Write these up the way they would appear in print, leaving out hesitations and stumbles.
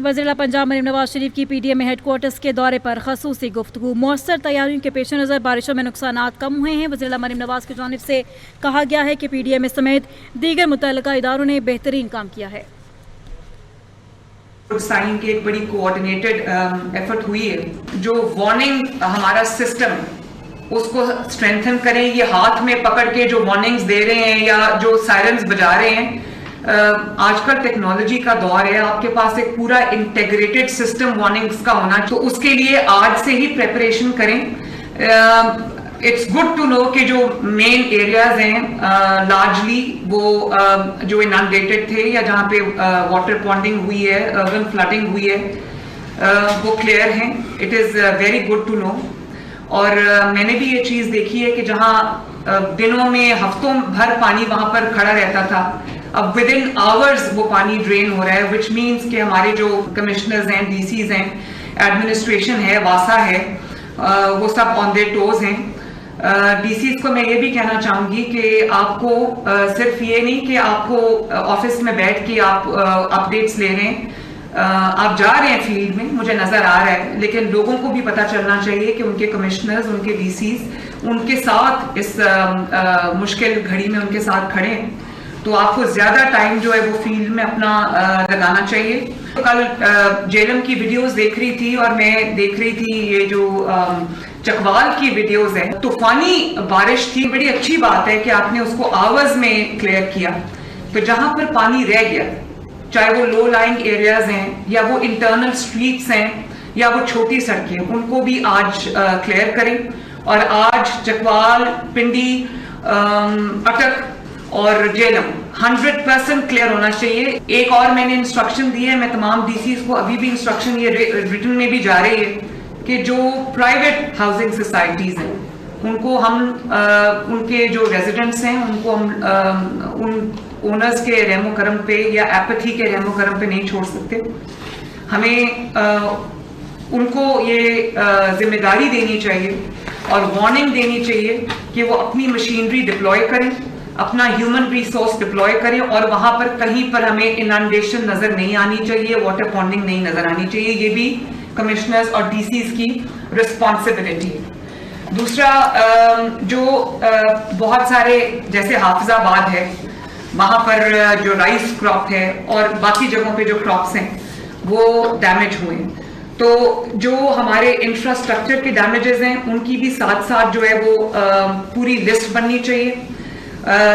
वज़ीर पंजाब मरीम नवाज शरीफ की PTM headquarters के दौरे पर खसूसी गुफ्तगू। मौसर तैयारियों के पेश नज़र बारिशों में नुकसानात कम हुए हैं। वज़ीर मरीम नवाज की जानिब से कहा गया है कि PTM समेत दीगर मुतल्लिका इदारों ने बेहतरीन काम किया है। साइन की एक बड़ी कोऑर्डिनेटेड एफर्ट हुई है। जो वार्निंग हमारा सिस्टम उसको स्ट्रेंथन करें। ये हाथ में पकड़ के जो वार्निंग्स दे रहे हैं या जो सायरन्स बजा रहे हैं, आजकल टेक्नोलॉजी का दौर है, आपके पास एक पूरा इंटीग्रेटेड सिस्टम वार्निंग्स का होना, तो उसके लिए आज से ही प्रिपरेशन करें। इट्स गुड टू नो कि जो मेन एरियाज हैं लार्जली वो जो इनंडेटेड थे या जहाँ पे वाटर पॉन्डिंग हुई है, अर्बन फ्लडिंग हुई है, वो क्लियर हैं। It is very good to know. और मैंने भी ये चीज़ देखी है कि जहाँ दिनों में हफ्तों भर पानी वहाँ पर खड़ा रहता था, अब विद इन आवर्स वो पानी ड्रेन हो रहा है, विच मीन्स कि हमारे जो कमिश्नर्स हैं, DCs हैं, एडमिनिस्ट्रेशन है, वासा है, वो सब ऑन देयर टोज हैं। DCs को मैं ये भी कहना चाहूँगी कि आपको सिर्फ ये नहीं कि आपको ऑफिस में बैठ के आप अपडेट्स ले रहे हैं, आप जा रहे हैं फील्ड में, मुझे नज़र आ रहा है, लेकिन लोगों को भी पता चलना चाहिए कि उनके कमिश्नर्स, उनके DCs उनके साथ इस मुश्किल घड़ी में उनके साथ खड़े हैं। तो आपको ज्यादा टाइम जो है वो फील्ड में अपना लगाना चाहिए। तो कल जेलम की वीडियोस देख रही थी और मैं देख रही थी ये जो चकवाल की वीडियोस है, तूफानी बारिश थी। बड़ी अच्छी बात है कि आपने उसको आवर्स में क्लियर किया। तो जहां पर पानी रह गया, चाहे वो लो लाइंग एरियाज हैं या वो इंटरनल स्ट्रीट्स हैं या वो छोटी सड़कें, उनको भी आज क्लियर करें। और आज चकवाल, पिंडी, अटक और जेलम 100% क्लियर होना चाहिए। एक और मैंने इंस्ट्रक्शन दी है, मैं तमाम DCs को अभी भी इंस्ट्रक्शन ये रिटन में भी जा रही है कि जो प्राइवेट हाउसिंग सोसाइटीज हैं उनको हम उनके जो रेजिडेंट्स हैं उनको हम उन ओनर्स के रहमो करम पे या एपैथी के रहमो करम पे नहीं छोड़ सकते। हमें उनको ये जिम्मेदारी देनी चाहिए और वार्निंग देनी चाहिए कि वो अपनी मशीनरी डिप्लॉय करें, अपना ह्यूमन रिसोर्स डिप्लॉय करें और वहां पर कहीं पर हमें इनंडेशन नजर नहीं आनी चाहिए, वाटर पॉन्डिंग नहीं नजर आनी चाहिए। ये भी कमिश्नर्स और DCs की रिस्पॉन्सिबिलिटी है। दूसरा, जो बहुत सारे जैसे हाफिजाबाद है, वहां पर जो राइस क्रॉप है और बाकी जगहों पे जो क्रॉप्स हैं वो डैमेज हुए हैं। तो जो हमारे इंफ्रास्ट्रक्चर के डैमेजेस हैं उनकी भी साथ साथ जो है वो पूरी लिस्ट बननी चाहिए।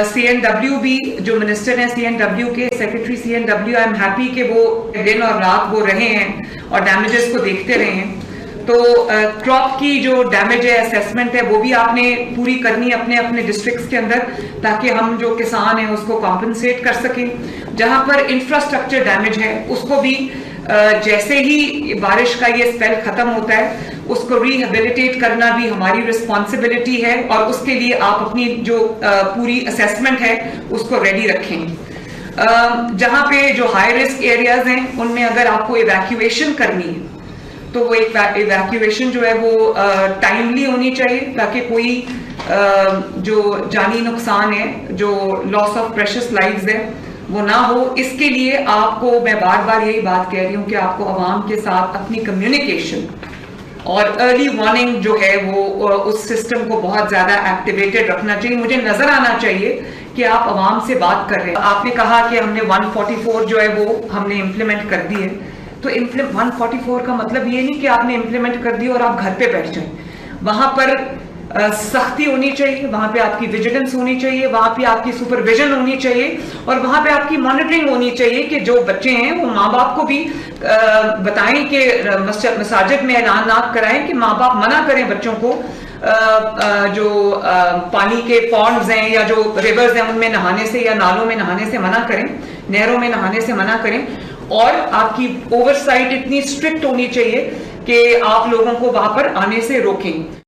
CNW भी जो मिनिस्टर हैं, CNW के secretary CNW, I am happy कि वो दिन और रात वो रहे हैं और डैमेजेस को देखते रहे हैं। तो क्रॉप की जो डैमेज है, असेसमेंट है, वो भी आपने पूरी करनी है अपने अपने डिस्ट्रिक्ट्स के अंदर, ताकि हम जो किसान हैं उसको कॉम्पनसेट कर सकें। जहां पर इंफ्रास्ट्रक्चर डैमेज है उसको भी जैसे ही बारिश का ये स्पेल खत्म होता है उसको रिहेबिलिटेट करना भी हमारी रिस्पॉन्सिबिलिटी है और उसके लिए आप अपनी जो पूरी असेसमेंट है उसको रेडी रखें। जहां पे जो हाई रिस्क एरियाज हैं उनमें अगर आपको इवैक्यूएशन करनी है तो वो इवैक्यूएशन जो है वो टाइमली होनी चाहिए, ताकि कोई जो जानी नुकसान है, जो लॉस ऑफ प्रेशियस लाइव्स है, वो ना हो। इसके लिए आपको मैं बार बार यही बात कह रही हूँ कि आपको आवाम के साथ अपनी कम्युनिकेशन और अर्ली वार्निंग जो है वो उस सिस्टम को बहुत ज्यादा एक्टिवेटेड रखना चाहिए। मुझे नजर आना चाहिए कि आप आवाम से बात कर रहे हैं। आपने कहा कि हमने 144 जो है वो हमने इम्प्लीमेंट कर दी है, तो 144 का मतलब ये नहीं कि आपने इम्प्लीमेंट कर दी और आप घर पे बैठ जाएं। वहां पर सख्ती होनी चाहिए, वहां पे आपकी विजिलेंस होनी चाहिए, वहां पे आपकी सुपरविजन होनी चाहिए और वहां पे आपकी मॉनिटरिंग होनी चाहिए कि जो बच्चे हैं वो माँ बाप को भी बताएं कि मसाजिद में ऐलान ना कराएं कि माँ बाप मना करें बच्चों को जो पानी के पॉन्ड्स हैं या जो रिवर्स हैं उनमें नहाने से या नालों में नहाने से मना करें, नहरों में नहाने से मना करें। और आपकी ओवरसाइट इतनी स्ट्रिक्ट होनी चाहिए कि आप लोगों को वहां पर आने से रोकें।